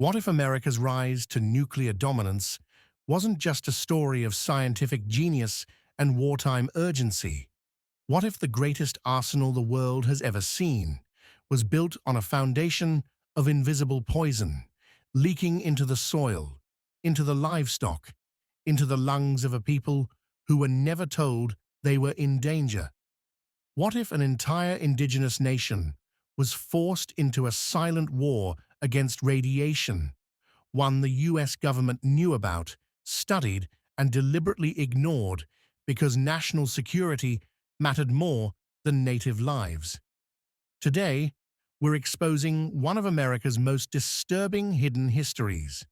What if America's rise to nuclear dominance wasn't just a story of scientific genius and wartime urgency? What if the greatest arsenal the world has ever seen was built on a foundation of invisible poison, leaking into the soil, into the livestock, into the lungs of a people who were never told they were in danger? What if an entire indigenous nation was forced into a silent war against radiation, one the US government knew about, studied, and deliberately ignored because national security mattered more than native lives? Today, we're exposing one of America's most disturbing hidden histories: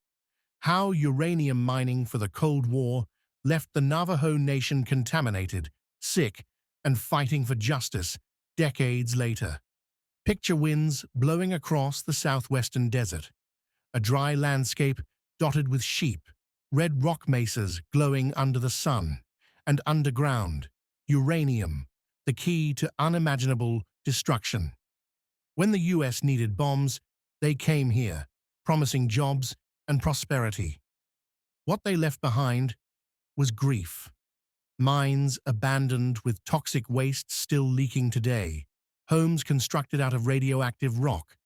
how uranium mining for the Cold War left the Navajo Nation contaminated, sick, and fighting for justice decades later. Picture winds blowing across the southwestern desert, a dry landscape dotted with sheep, red rock mesas glowing under the sun, and underground, uranium, the key to unimaginable destruction. When the US needed bombs, they came here, promising jobs and prosperity. What they left behind was grief. Mines abandoned with toxic waste still leaking today, homes constructed out of radioactive rock,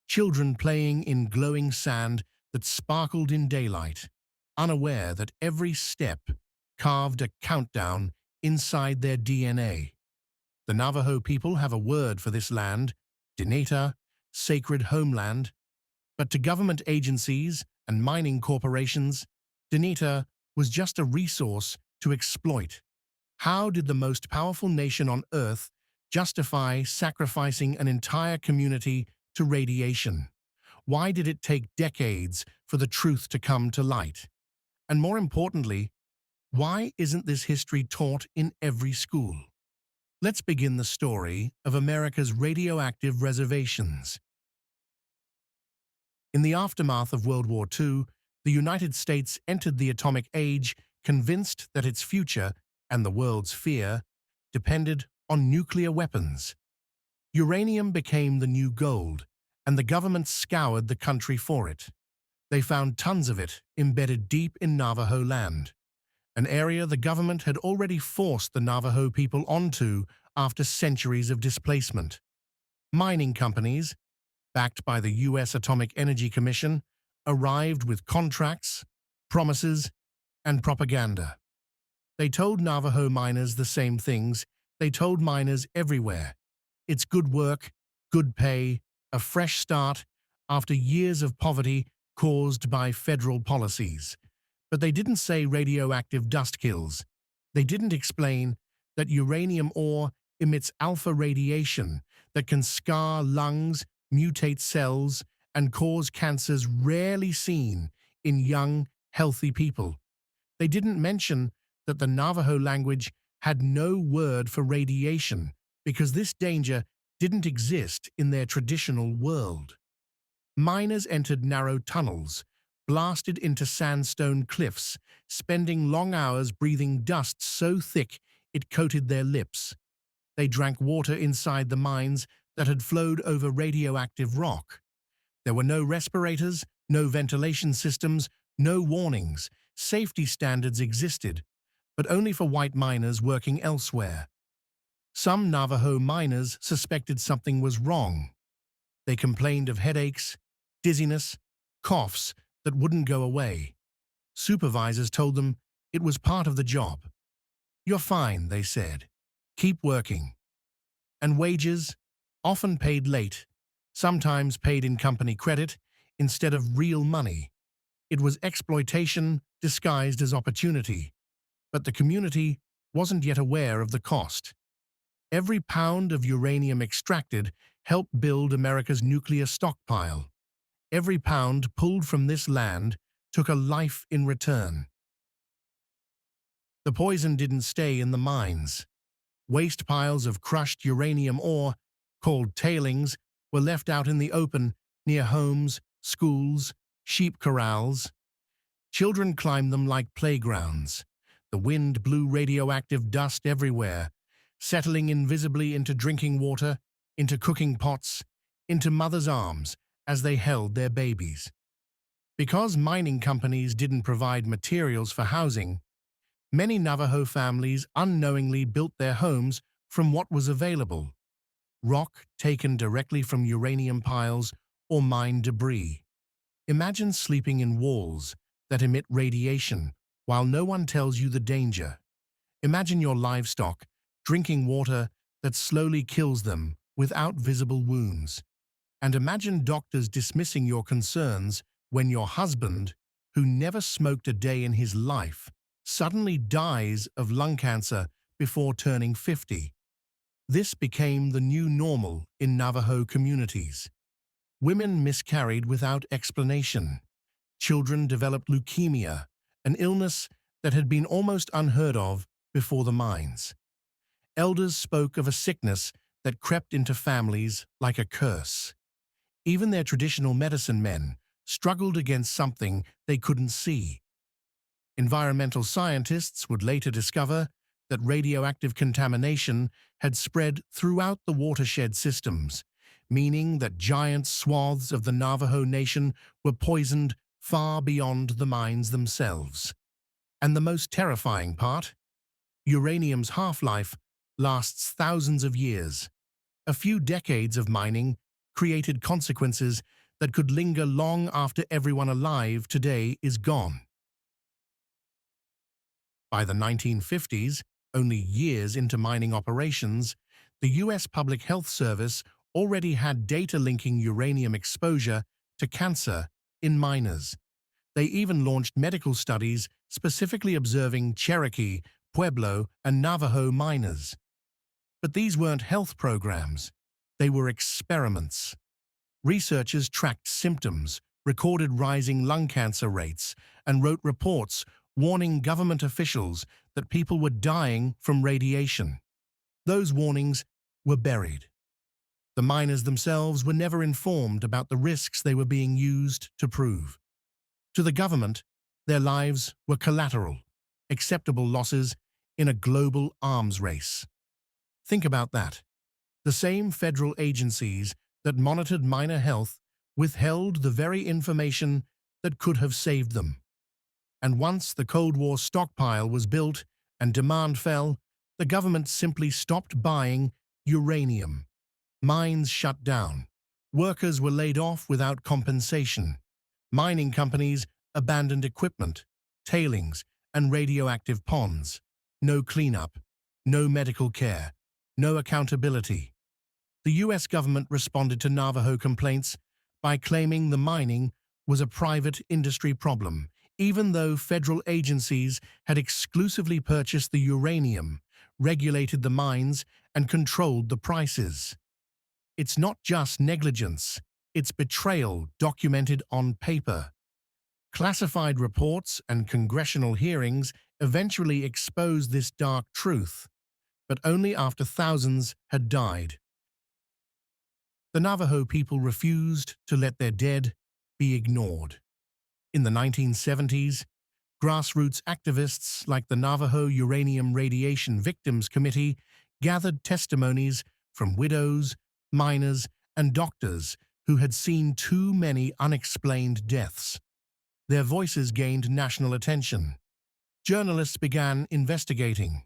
children playing in glowing sand that sparkled in daylight, unaware that every step carved a countdown inside their DNA. The Navajo people have a word for this land, Dineta, sacred homeland, but to government agencies and mining corporations, Dineta was just a resource to exploit. How did the most powerful nation on Earth justify sacrificing an entire community to radiation? Why did it take decades for the truth to come to light? And more importantly, why isn't this history taught in every school? Let's begin the story of America's radioactive reservations. In the aftermath of World War II, the United States entered the atomic age convinced that its future, and the world's fear, depended on nuclear weapons. Uranium became the new gold, and the government scoured the country for it. They found tons of it embedded deep in Navajo land, an area the government had already forced the Navajo people onto after centuries of displacement. Mining companies, backed by the US Atomic Energy Commission, arrived with contracts, promises, and propaganda. They told Navajo miners the same things they told miners everywhere. It's good work, good pay, a fresh start after years of poverty caused by federal policies. But they didn't say radioactive dust kills. They didn't explain that uranium ore emits alpha radiation that can scar lungs, mutate cells, and cause cancers rarely seen in young, healthy people. They didn't mention that the Navajo language had no word for radiation because this danger didn't exist in their traditional world. Miners entered narrow tunnels, blasted into sandstone cliffs, spending long hours breathing dust so thick it coated their lips. They drank water inside the mines that had flowed over radioactive rock. There were no respirators, no ventilation systems, no warnings. Safety standards existed, but only for white miners working elsewhere. Some Navajo miners suspected something was wrong. They complained of headaches, dizziness, coughs that wouldn't go away. Supervisors told them it was part of the job. "You're fine," they said. "Keep working." And wages, often paid late, sometimes paid in company credit instead of real money. It was exploitation disguised as opportunity, but the community wasn't yet aware of the cost. Every pound of uranium extracted helped build America's nuclear stockpile. Every pound pulled from this land took a life in return. The poison didn't stay in the mines. Waste piles of crushed uranium ore, called tailings, were left out in the open near homes, schools, sheep corrals. Children climbed them like playgrounds. The wind blew radioactive dust everywhere, settling invisibly into drinking water, into cooking pots, into mothers' arms as they held their babies. Because mining companies didn't provide materials for housing, many Navajo families unknowingly built their homes from what was available: rock taken directly from uranium piles or mine debris. Imagine sleeping in walls that emit radiation while no one tells you the danger. Imagine your livestock drinking water that slowly kills them without visible wounds. And imagine doctors dismissing your concerns when your husband, who never smoked a day in his life, suddenly dies of lung cancer before turning 50. This became the new normal in Navajo communities. Women miscarried without explanation. Children developed leukemia, an illness that had been almost unheard of before the mines. Elders spoke of a sickness that crept into families like a curse. Even their traditional medicine men struggled against something they couldn't see. Environmental scientists would later discover that radioactive contamination had spread throughout the watershed systems, meaning that giant swaths of the Navajo Nation were poisoned far beyond the mines themselves. And the most terrifying part? Uranium's half-life lasts thousands of years. A few decades of mining created consequences that could linger long after everyone alive today is gone. By the 1950s, only years into mining operations, the U.S. Public Health Service already had data linking uranium exposure to cancer in miners. They even launched medical studies specifically observing Cherokee, Pueblo, and Navajo miners. But these weren't health programs. They were experiments. Researchers tracked symptoms, recorded rising lung cancer rates, and wrote reports warning government officials that people were dying from radiation. Those warnings were buried. The miners themselves were never informed about the risks they were being used to prove. To the government, their lives were collateral, acceptable losses in a global arms race. Think about that. The same federal agencies that monitored miner health withheld the very information that could have saved them. And once the Cold War stockpile was built and demand fell, the government simply stopped buying uranium. Mines shut down. Workers were laid off without compensation. Mining companies abandoned equipment, tailings, and radioactive ponds. No cleanup, no medical care, no accountability. The U.S. government responded to Navajo complaints by claiming the mining was a private industry problem, even though federal agencies had exclusively purchased the uranium, regulated the mines, and controlled the prices. It's not just negligence, it's betrayal documented on paper. Classified reports and congressional hearings eventually exposed this dark truth, but only after thousands had died. The Navajo people refused to let their dead be ignored. In the 1970s, grassroots activists like the Navajo Uranium Radiation Victims Committee gathered testimonies from widows, miners, and doctors who had seen too many unexplained deaths. Their voices gained national attention. Journalists began investigating.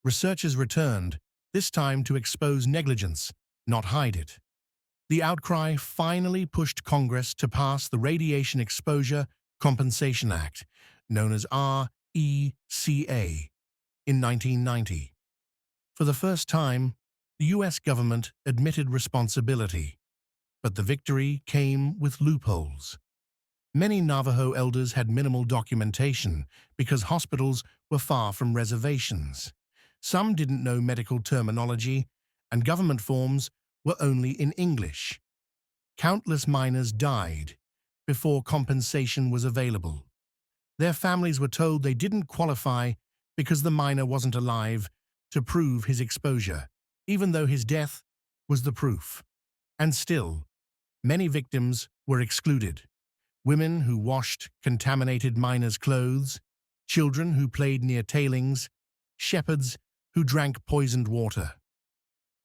Researchers returned, this time to expose negligence, not hide it. The outcry finally pushed Congress to pass the Radiation Exposure Compensation Act, known as RECA, in 1990. For the first time, the U.S. government admitted responsibility, but the victory came with loopholes. Many Navajo elders had minimal documentation because hospitals were far from reservations. Some didn't know medical terminology, and government forms were only in English. Countless miners died before compensation was available. Their families were told they didn't qualify because the miner wasn't alive to prove his exposure, even though his death was the proof. And still, many victims were excluded. Women who washed contaminated miners' clothes, children who played near tailings, shepherds who drank poisoned water.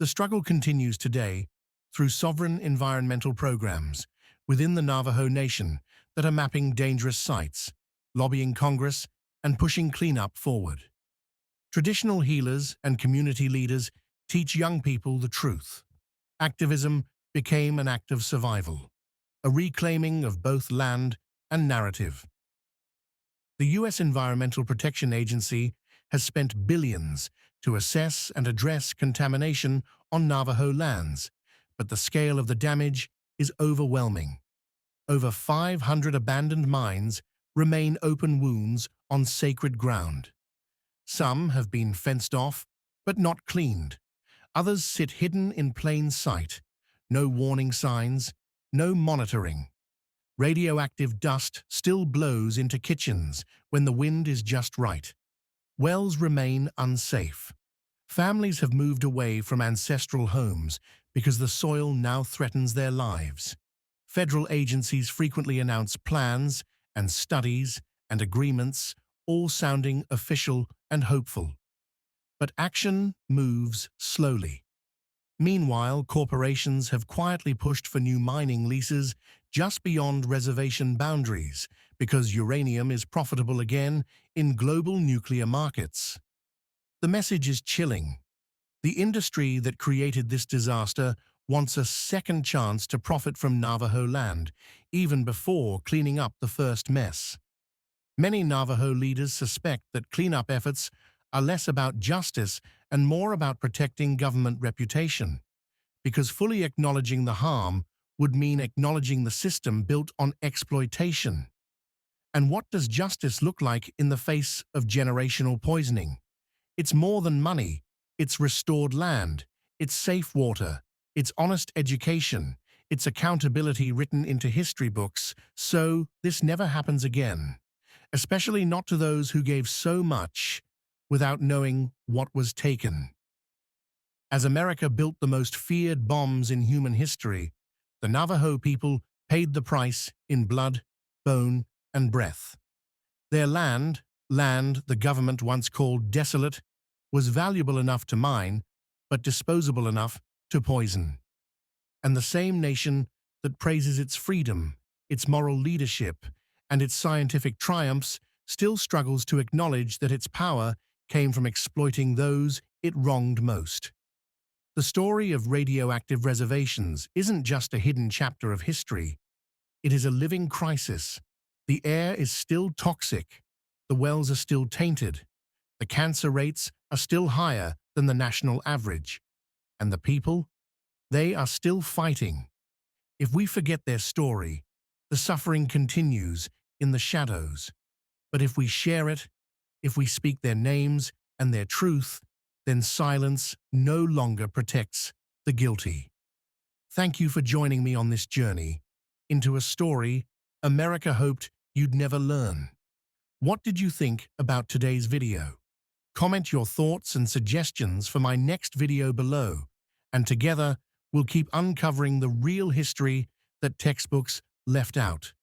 The struggle continues today through sovereign environmental programs. Within the Navajo Nation, that are mapping dangerous sites, lobbying Congress, and pushing cleanup forward. Traditional healers and community leaders teach young people the truth. Activism became an act of survival, a reclaiming of both land and narrative. The U.S. Environmental Protection Agency has spent billions to assess and address contamination on Navajo lands, but the scale of the damage is overwhelming. Over 500 abandoned mines remain open wounds on sacred ground. Some have been fenced off, but not cleaned. Others sit hidden in plain sight. No warning signs, no monitoring. Radioactive dust still blows into kitchens when the wind is just right. Wells remain unsafe. Families have moved away from ancestral homes because the soil now threatens their lives. Federal agencies frequently announce plans and studies and agreements, all sounding official and hopeful. But action moves slowly. Meanwhile, corporations have quietly pushed for new mining leases just beyond reservation boundaries because uranium is profitable again in global nuclear markets. The message is chilling. The industry that created this disaster wants a second chance to profit from Navajo land, even before cleaning up the first mess. Many Navajo leaders suspect that cleanup efforts are less about justice and more about protecting government reputation, because fully acknowledging the harm would mean acknowledging the system built on exploitation. And what does justice look like in the face of generational poisoning? It's more than money. It's restored land. It's safe water. It's honest education. It's accountability written into history books, so this never happens again. Especially not to those who gave so much without knowing what was taken. As America built the most feared bombs in human history, the Navajo people paid the price in blood, bone, and breath. Their land the government once called desolate, was valuable enough to mine, but disposable enough to poison. And the same nation that praises its freedom, its moral leadership, and its scientific triumphs still struggles to acknowledge that its power came from exploiting those it wronged most. The story of radioactive reservations isn't just a hidden chapter of history. It is a living crisis. The air is still toxic. The wells are still tainted. The cancer rates are still higher than the national average. And the people? They are still fighting. If we forget their story, the suffering continues in the shadows. But if we share it, if we speak their names and their truth, then silence no longer protects the guilty. Thank you for joining me on this journey into a story America hoped you'd never learn. What did you think about today's video? Comment your thoughts and suggestions for my next video below, and together we'll keep uncovering the real history that textbooks left out.